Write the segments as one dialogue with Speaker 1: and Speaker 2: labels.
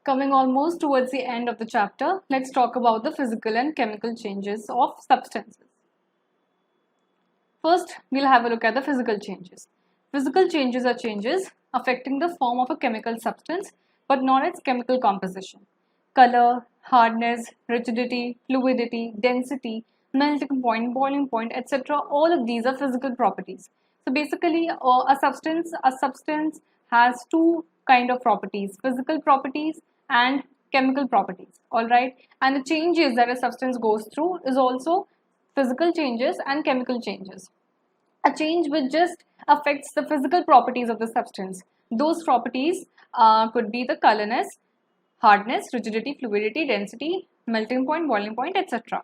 Speaker 1: Coming almost towards the end of the chapter, let's talk about the physical and chemical changes of substances. First, we'll have a look at the physical changes. Physical changes are changes affecting the form of a chemical substance, but not its chemical composition. Color, hardness, rigidity, fluidity, density, melting point, boiling point, etc. All of these are physical properties. So basically, a substance has two kind of properties: physical properties and chemical properties. All right, and the changes that a substance goes through is also physical changes and chemical changes. A change which just affects the physical properties of the substance. Those properties could be the colorness, hardness, rigidity, fluidity, density, melting point, boiling point, etc.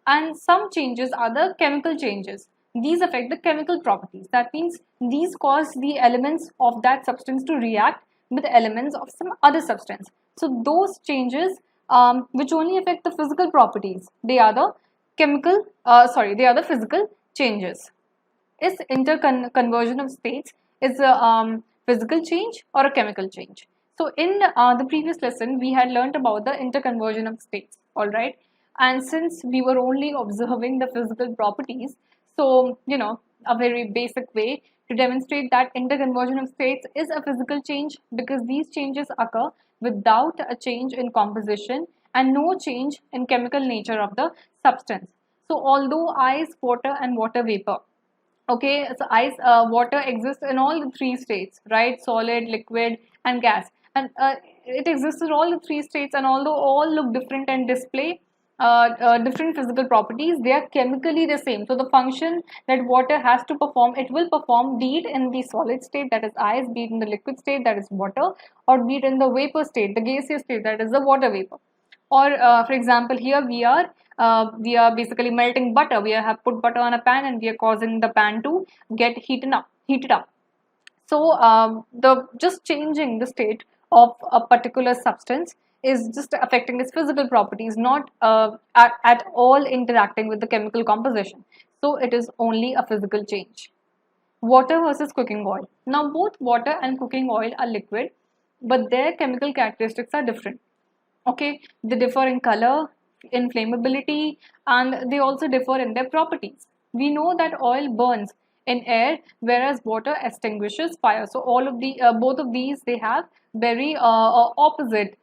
Speaker 1: And some changes are the chemical changes. These affect the chemical properties. That means these cause the elements of that substance to react with elements of some other substance. So those changes which only affect the physical properties, they are the they are the physical changes. Is interconversion of states is a physical change or a chemical change? So in the previous lesson, we had learned about the interconversion of states, all right? And since we were only observing the physical properties, so, a very basic way to demonstrate that interconversion of states is a physical change, because these changes occur without a change in composition and no change in chemical nature of the substance. So although ice, water and water vapor, okay, so water exists in all the three states, right? Solid, liquid, and gas. And it exists in all the three states, and although all look different and display different physical properties, they are chemically the same. So the function that water has to perform, it will perform, be it in the solid state, that is ice, be it in the liquid state, that is water, or be it in the vapor state, the gaseous state, that is the water vapor. Or for example, here we are basically melting butter. We have put butter on a pan and we are causing the pan to get heated up. So the just changing the state of a particular substance is just affecting its physical properties, not at all interacting with the chemical composition. So it is only a physical change. Water versus cooking oil. Now both water and cooking oil are liquid, but their chemical characteristics are different. Okay, they differ in color, in flammability, and they also differ in their properties. We know that oil burns in air, whereas water extinguishes fire. So all of the both of these, they have very opposite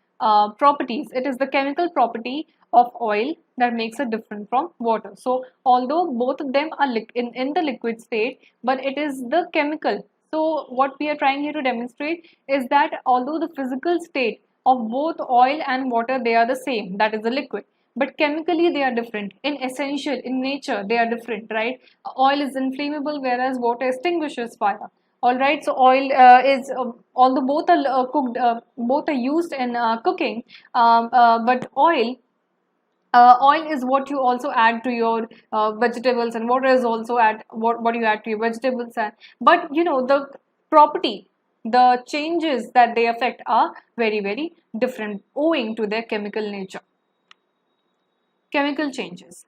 Speaker 1: properties. It is the chemical property of oil that makes it different from water. So although both of them are in the liquid state, but it is the chemical. So what we are trying here to demonstrate is that although the physical state of both oil and water, they are the same, that is the liquid, but chemically they are different. In essential, in nature, they are different, right? Oil is inflammable, whereas water extinguishes fire. All right, so oil is although both are cooked, both are used in cooking, but oil is what you also add to your vegetables, and water is also add what you add to your vegetables. But the property, the changes that they affect are very, very different owing to their chemical nature. Chemical changes.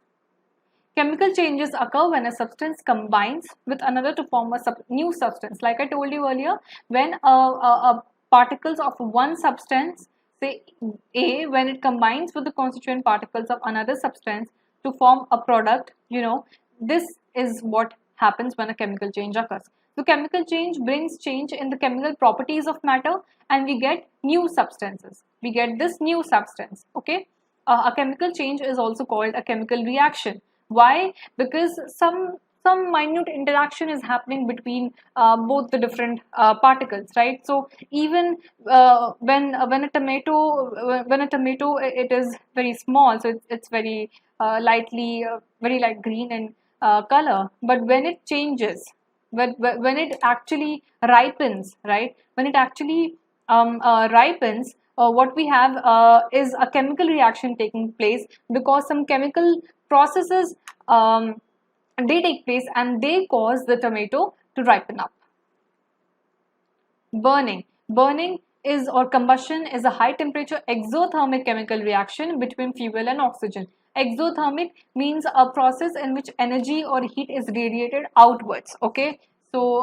Speaker 1: Chemical changes occur when a substance combines with another to form a new substance. Like I told you earlier, when particles of one substance, say A, when it combines with the constituent particles of another substance to form a product, this is what happens when a chemical change occurs. So chemical change brings change in the chemical properties of matter, and we get new substances. We get this new substance, okay? A chemical change is also called a chemical reaction. Why? Because some minute interaction is happening between both the different particles, right? So even when a tomato it is very small, so it's very very light green in color. But when it changes, when it actually ripens, right? When it actually ripens, what we have is a chemical reaction taking place, because some chemical processes they take place and they cause the tomato to ripen up. Burning is, or combustion is, a high temperature exothermic chemical reaction between fuel and oxygen. Exothermic means a process in which energy or heat is radiated outwards. Okay, so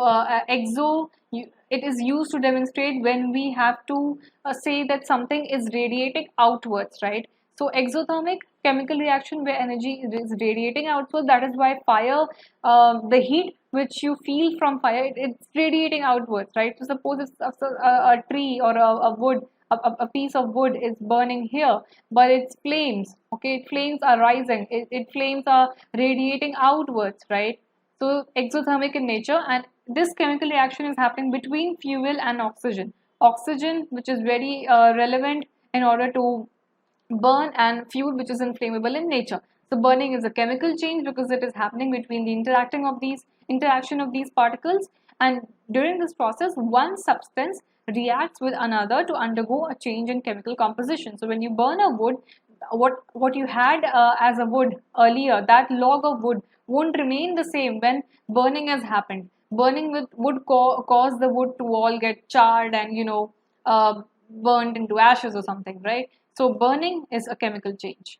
Speaker 1: it is used to demonstrate when we have to say that something is radiating outwards, right? So exothermic chemical reaction where energy is radiating outwards. That is why fire, the heat which you feel from fire, it's radiating outwards, right? So suppose it's a tree or a wood, a piece of wood is burning here, but it's flames, okay? Flames are rising, flames are radiating outwards, right? So exothermic in nature, and this chemical reaction is happening between fuel and oxygen. Oxygen, which is very relevant in order to burn, and fuel, which is inflammable in nature. So burning is a chemical change because it is happening between the interaction of these particles, and during this process one substance reacts with another to undergo a change in chemical composition. So when you burn a wood, what you had as a wood earlier, that log of wood won't remain the same when burning has happened. Burning with would cause the wood to all get charred and burned into ashes or something, right? So burning is a chemical change.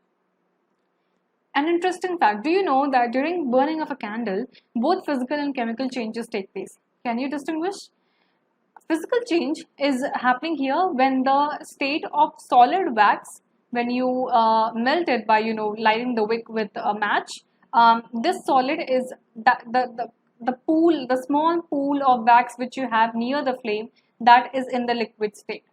Speaker 1: An interesting fact, do you know that during burning of a candle, both physical and chemical changes take place? Can you distinguish? Physical change is happening here when the state of solid wax, when you melt it by lighting the wick with a match, this solid is the pool, the small pool of wax which you have near the flame, that is in the liquid state.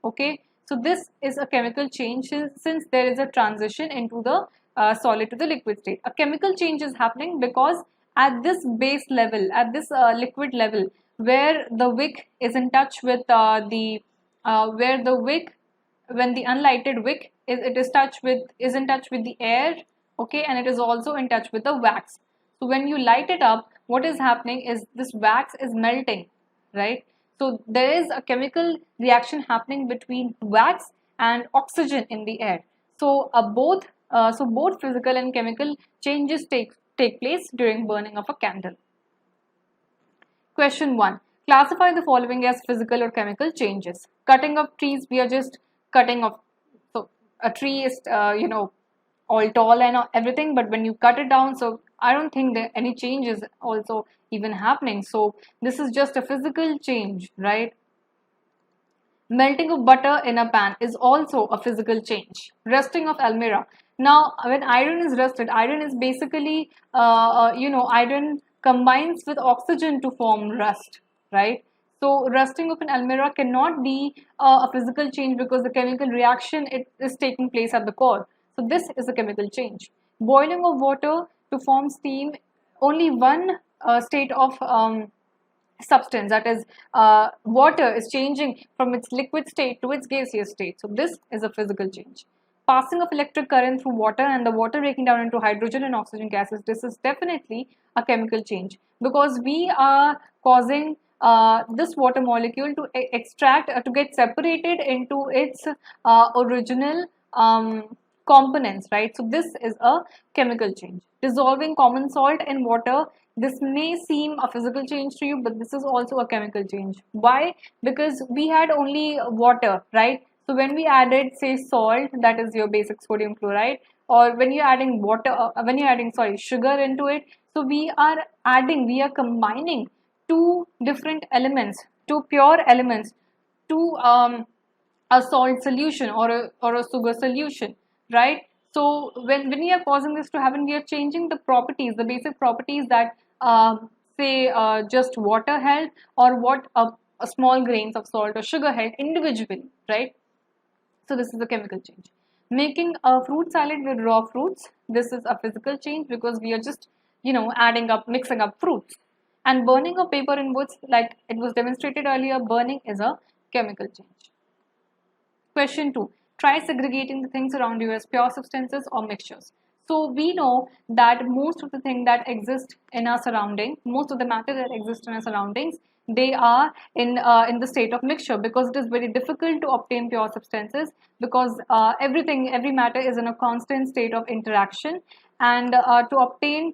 Speaker 1: Okay, so this is a chemical change since there is a transition into the solid to the liquid state. A chemical change is happening because at this base level, at this liquid level, where the wick is in touch with where the wick, when the unlighted wick is in touch with the air, okay, and it is also in touch with the wax. So when you light it up, what is happening is this wax is melting, right? So there is a chemical reaction happening between wax and oxygen in the air. So both physical and chemical changes take place during burning of a candle. Question 1. Classify the following as physical or chemical changes. Cutting of trees, we are just cutting off. So a tree is all tall and everything, but when you cut it down, so I don't think that any change is also even happening. So this is just a physical change, right? Melting of butter in a pan is also a physical change. Rusting of almirah. Now, when iron is rusted, iron is basically, iron combines with oxygen to form rust, right? So rusting of an almirah cannot be a physical change because the chemical reaction it is taking place at the core. So this is a chemical change. Boiling of water to form steam, only one state of substance, that is water, is changing from its liquid state to its gaseous state. So this is a physical change. Passing of electric current through water and the water breaking down into hydrogen and oxygen gases, this is definitely a chemical change because we are causing this water molecule to extract, to get separated into its original components, right? So this is a chemical change. Dissolving common salt in water, this may seem a physical change to you, but this is also a chemical change. Why? Because we had only water, right? So when we added, say, salt, that is your basic sodium chloride, or when you're adding sugar into it, so we are combining two different elements, two pure elements, to a salt solution or a sugar solution, right? So when we are causing this to happen, we are changing the properties, the basic properties that just water held, or what a small grains of salt or sugar held individually, right? So this is a chemical change. Making a fruit salad with raw fruits, this is a physical change because we are just mixing up fruits. And burning of paper in woods, like it was demonstrated earlier, burning is a chemical change. Question 2. Try segregating the things around you as pure substances or mixtures. So we know that most of the things that exist in our surrounding, most of the matter that exists in our surroundings, they are in the state of mixture because it is very difficult to obtain pure substances because every matter is in a constant state of interaction, and to obtain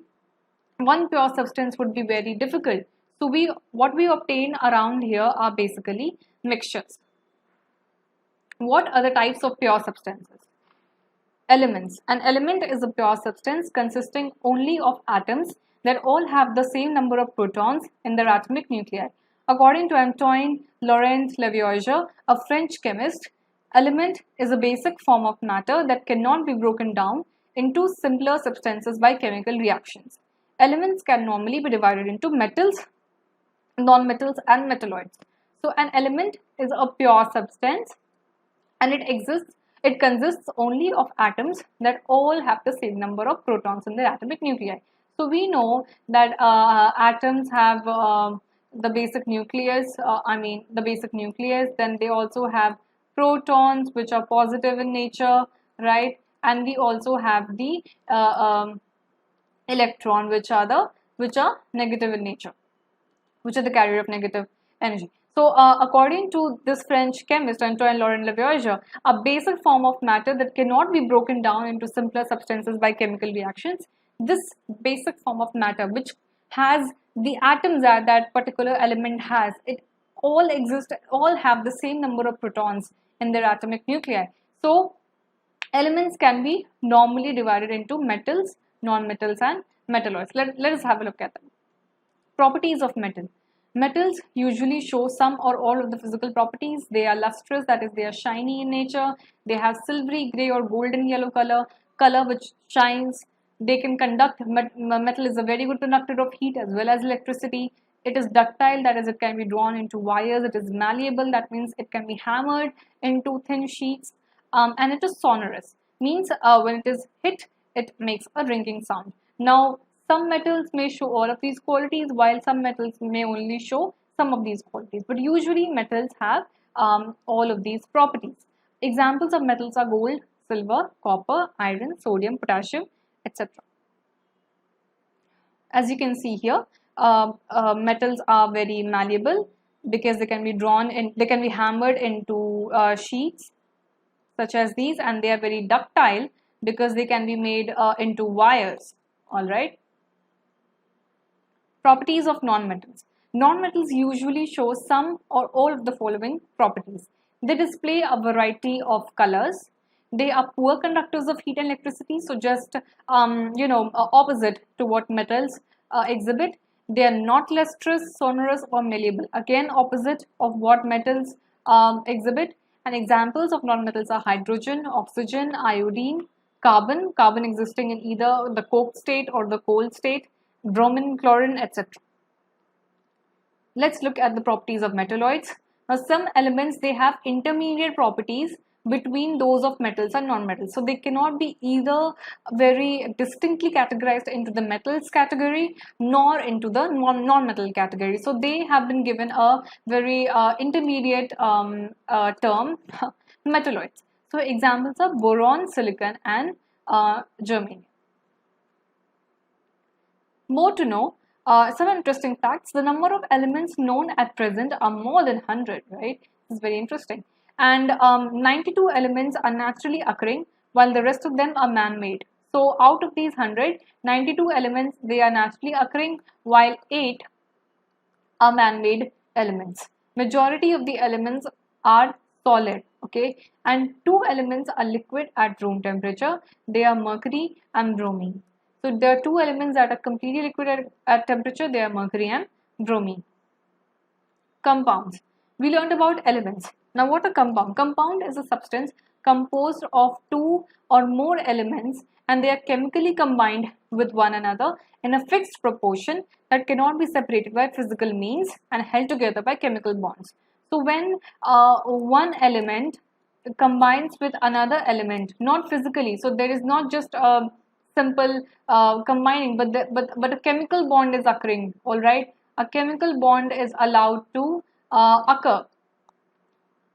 Speaker 1: one pure substance would be very difficult. So what we obtain around here are basically mixtures. What are the types of pure substances? Elements. An element is a pure substance consisting only of atoms that all have the same number of protons in their atomic nuclei. According to Antoine Laurent Lavoisier, a French chemist, element is a basic form of matter that cannot be broken down into simpler substances by chemical reactions. Elements can normally be divided into metals, non-metals and metalloids. So an element is a pure substance and it consists only of atoms that all have the same number of protons in their atomic nuclei. So we know that atoms have the basic nucleus, then they also have protons which are positive in nature, right? And we also have the electron which are negative in nature, which are the carrier of negative energy. So according to this French chemist Antoine Laurent Lavoisier, a basic form of matter that cannot be broken down into simpler substances by chemical reactions, this basic form of matter which has the atoms that that particular element has, it all have the same number of protons in their atomic nuclei. So elements can be normally divided into metals, non-metals and metalloids. Let us have a look at them. Properties of metal. Metals usually show some or all of the physical properties. They are lustrous, that is, they are shiny in nature. They have silvery gray or golden yellow color which shines. They can conduct. Metal is a very good conductor of heat as well as electricity. It is ductile, that is, it can be drawn into wires. It is malleable, that means it can be hammered into thin sheets. And it is sonorous, means when it is hit, it makes a ringing sound. Now, some metals may show all of these qualities, while some metals may only show some of these qualities. But usually metals have all of these properties. Examples of metals are gold, silver, copper, iron, sodium, potassium, etc. As you can see here, metals are very malleable because they can be they can be hammered into sheets such as these, and they are very ductile because they can be made into wires. All right. Properties of nonmetals. Nonmetals usually show some or all of the following properties. They display a variety of colors. They are poor conductors of heat and electricity, so just opposite to what metals exhibit. They are not lustrous, sonorous or malleable. Again, opposite of what metals exhibit. And examples of nonmetals are hydrogen, oxygen, iodine, carbon existing in either the coke state or the cold state, bromine, chlorine, etc. Let's look at the properties of metalloids. Now, some elements, they have intermediate properties between those of metals and non-metals. So they cannot be either very distinctly categorized into the metals category nor into the non-metal category. So they have been given a very intermediate term, metalloids. So examples are boron, silicon and germanium. More to know, some interesting facts. The number of elements known at present are more than 100, right? This is very interesting. And 92 elements are naturally occurring, while the rest of them are man-made. So out of these 100, 92 elements, they are naturally occurring, while 8 are man-made elements. Majority of the elements are solid, okay? And 2 elements are liquid at room temperature. They are mercury and bromine. So there are 2 elements that are completely liquid at temperature. They are mercury and bromine. Compounds. We learned about elements. Now what a compound? Compound is a substance composed of 2 or more elements, and they are chemically combined with one another in a fixed proportion that cannot be separated by physical means and held together by chemical bonds. So when one element combines with another element, not physically, so there is not just a simple combining, but a chemical bond is occurring. All right, a chemical bond is allowed to occur.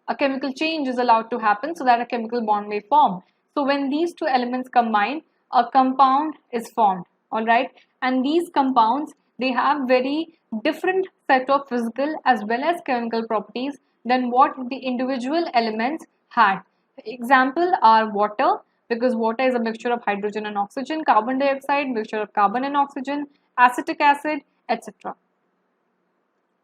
Speaker 1: A chemical change is allowed to happen so that a chemical bond may form. So when these 2 elements combine, a compound is formed. All right, and these compounds, they have very different set of physical as well as chemical properties than what the individual elements had. Example are water, because water is a mixture of hydrogen and oxygen, carbon dioxide, mixture of carbon and oxygen, acetic acid, etc.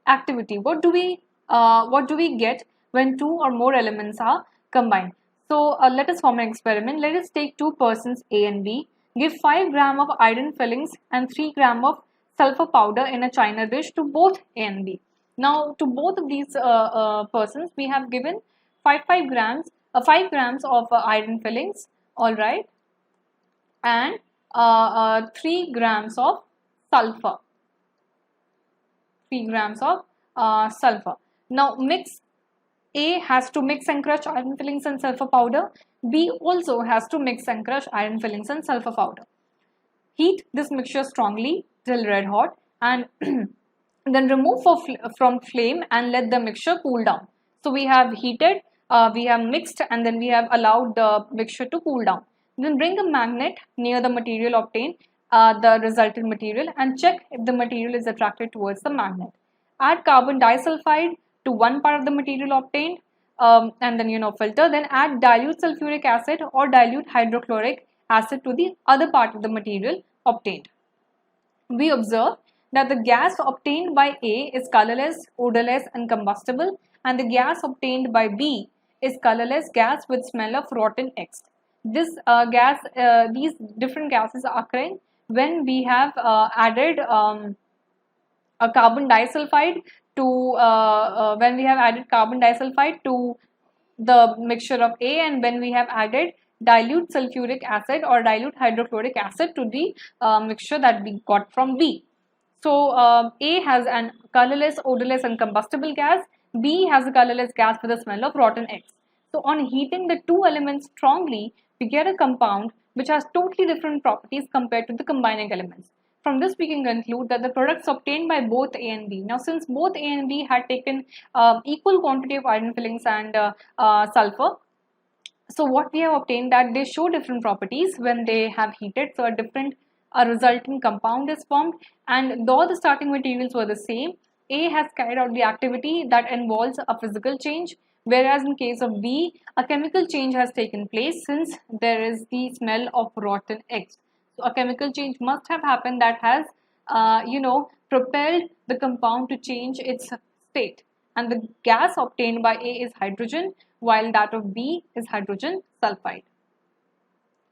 Speaker 1: Activity. What do we get when 2 or more elements are combined? So let us form an experiment. Let us take 2 persons A and B, give 5 gram of iron fillings and 3 gram of sulfur powder in a china dish to both A and B. Now to both of these persons we have given 5 grams 5 grams of iron fillings, all right, and 3 grams of sulfur, 3 grams of sulfur. Now mix A has to mix and crush iron fillings and sulfur powder. B also has to mix and crush iron fillings and sulfur powder. Heat this mixture strongly till red hot and then remove from flame and let the mixture cool down. So we have heated, we have mixed, and then we have allowed the mixture to cool down. Then bring a magnet near the material obtained, the resultant material, and check if the material is attracted towards the magnet. Add carbon disulfide to one part of the material obtained, and then filter. Then add dilute sulfuric acid or dilute hydrochloric acid to the other part of the material obtained. We observe that the gas obtained by A is colorless, odorless, and combustible, and the gas obtained by B is colorless gas with smell of rotten eggs. This these different gases are occurring when we have added a carbon disulfide to the mixture of A, and when we have added dilute sulfuric acid or dilute hydrochloric acid to the mixture that we got from B. So A has an colorless, odorless, and combustible gas. B has a colorless gas with a smell of rotten eggs. So on heating the two elements strongly, we get a compound which has totally different properties compared to the combining elements. From this we can conclude that the products obtained by both A and B. Now since both A and B had taken equal quantity of iron fillings and sulfur, so what we have obtained that they show different properties when they have heated. So a resultant compound is formed, and though the starting materials were the same, A has carried out the activity that involves a physical change, whereas in case of B, a chemical change has taken place since there is the smell of rotten eggs. So a chemical change must have happened that has propelled the compound to change its state, and the gas obtained by A is hydrogen while that of B is hydrogen sulfide.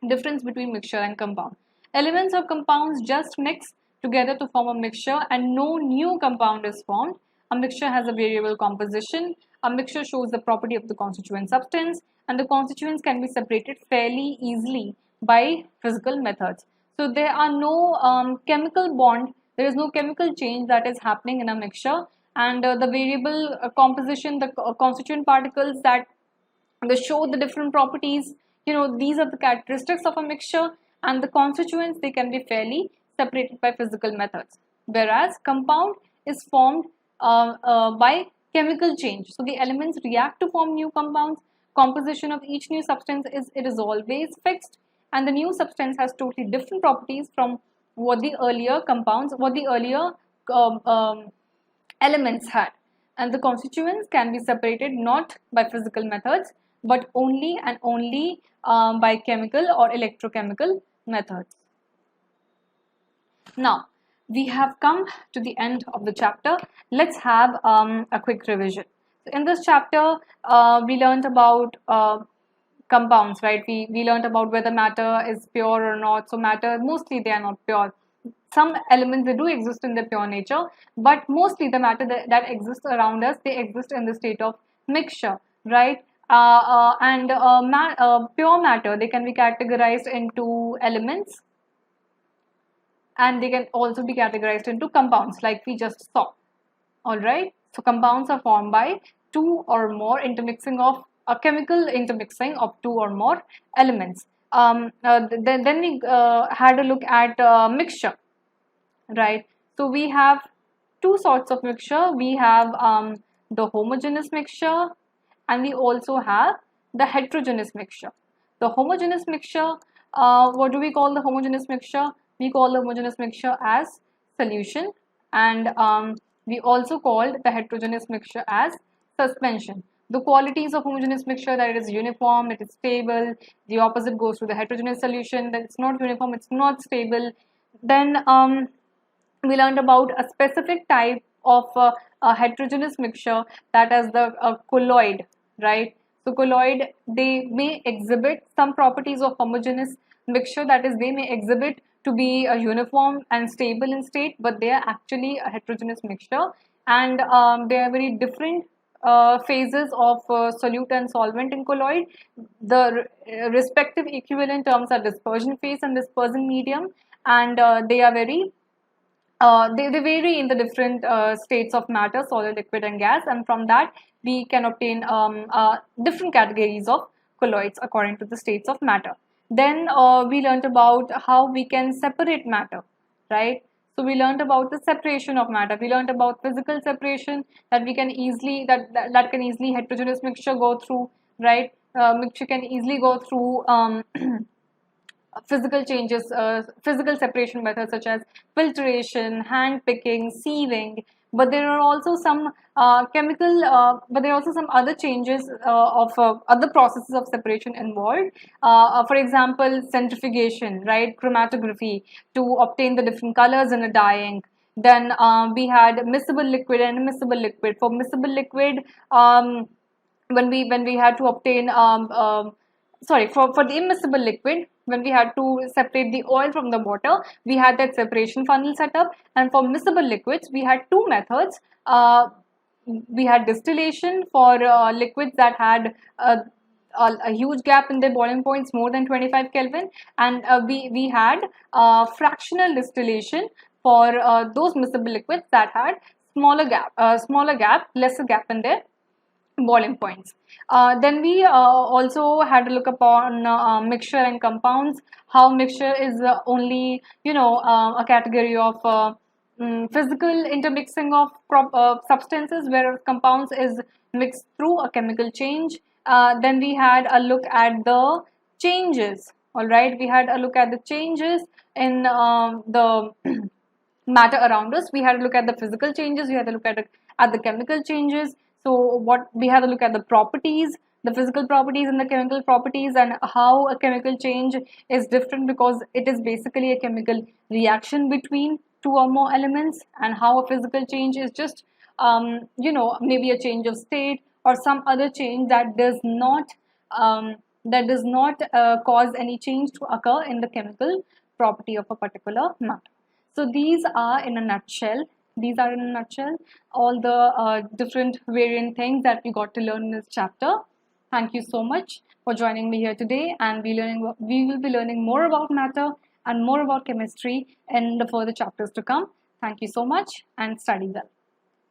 Speaker 1: Difference between mixture and compound. Elements of compounds just mix together to form a mixture and no new compound is formed. A mixture has a variable composition. A mixture shows the property of the constituent substance, and the constituents can be separated fairly easily by physical methods. So there are no chemical bond, there is no chemical change that is happening in a mixture, and the variable composition, the constituent particles that they show the different properties, these are the characteristics of a mixture, and the constituents, they can be fairly separated by physical methods, whereas compound is formed by chemical change. So the elements react to form new compounds. Composition of each new substance is always fixed, and the new substance has totally different properties from what the earlier elements had, and the constituents can be separated not by physical methods but only by chemical or electrochemical methods. Now we have come to the end of the chapter. Let's have a quick revision. So in this chapter we learned about compounds, right? We learned about whether matter is pure or not. So matter, mostly they are not pure. Some elements, they do exist in their pure nature, but mostly the matter that exists around us, they exist in the state of mixture, right? Pure matter, they can be categorized into elements, and they can also be categorized into compounds like we just saw. All right, so compounds are formed by two or more intermixing of a chemical intermixing of two or more elements. Then we had a look at mixture, right? So we have two sorts of mixture. We have the homogeneous mixture, and we also have the heterogeneous mixture. The homogeneous mixture, what do we call the homogeneous mixture? We call the homogeneous mixture as solution, and we also called the heterogeneous mixture as suspension. The qualities of homogeneous mixture, that it is uniform, it is stable. The opposite goes to the heterogeneous solution, that it's not uniform, it's not stable. Then we learned about a specific type of a heterogeneous mixture, that is the colloid, right? So colloid, they may exhibit some properties of homogeneous mixture, that is they may exhibit to be a uniform and stable in state, but they are actually a heterogeneous mixture, and there are very different phases of solute and solvent in colloid. The respective equivalent terms are dispersion phase and dispersion medium, and they are very they vary in the different states of matter, solid, liquid, and gas, and from that we can obtain different categories of colloids according to the states of matter. Then we learned about how we can separate matter, right? So we learned about the separation of matter. We learned about physical separation, that we can easily that can easily heterogeneous mixture go through, right? Mixture can easily go through physical changes, physical separation methods such as filtration, hand picking, sieving. But there are also some but there are also some other changes of other processes of separation involved. For example, centrifugation, right? Chromatography to obtain the different colors in a dye ink. Then we had miscible liquid and immiscible liquid. For miscible liquid, when we had to obtain for the immiscible liquid, when we had to separate the oil from the water, we had that separation funnel set up. And for miscible liquids, we had two methods. We had distillation for liquids that had a huge gap in their boiling points more than 25 Kelvin, and we had fractional distillation for those miscible liquids that had smaller gap, lesser gap in their boiling points. Then we also had a look upon mixture and compounds. How mixture is only a category of physical intermixing of substances, whereas compounds is mixed through a chemical change. Then we had a look at the changes. All right, we had a look at the changes in the matter around us. We had a look at the physical changes. We had a look at the chemical changes. So what we had a look at the properties, the physical properties and the chemical properties, and how a chemical change is different because it is basically a chemical reaction between two or more elements, and how a physical change is just maybe a change of state or some other change that does not cause any change to occur in the chemical property of a particular matter. So these are in a nutshell all the different variant things that we got to learn in this chapter. Thank you so much for joining me here today, and we will be learning more about matter and more about chemistry in the further chapters to come. Thank you so much, and study well.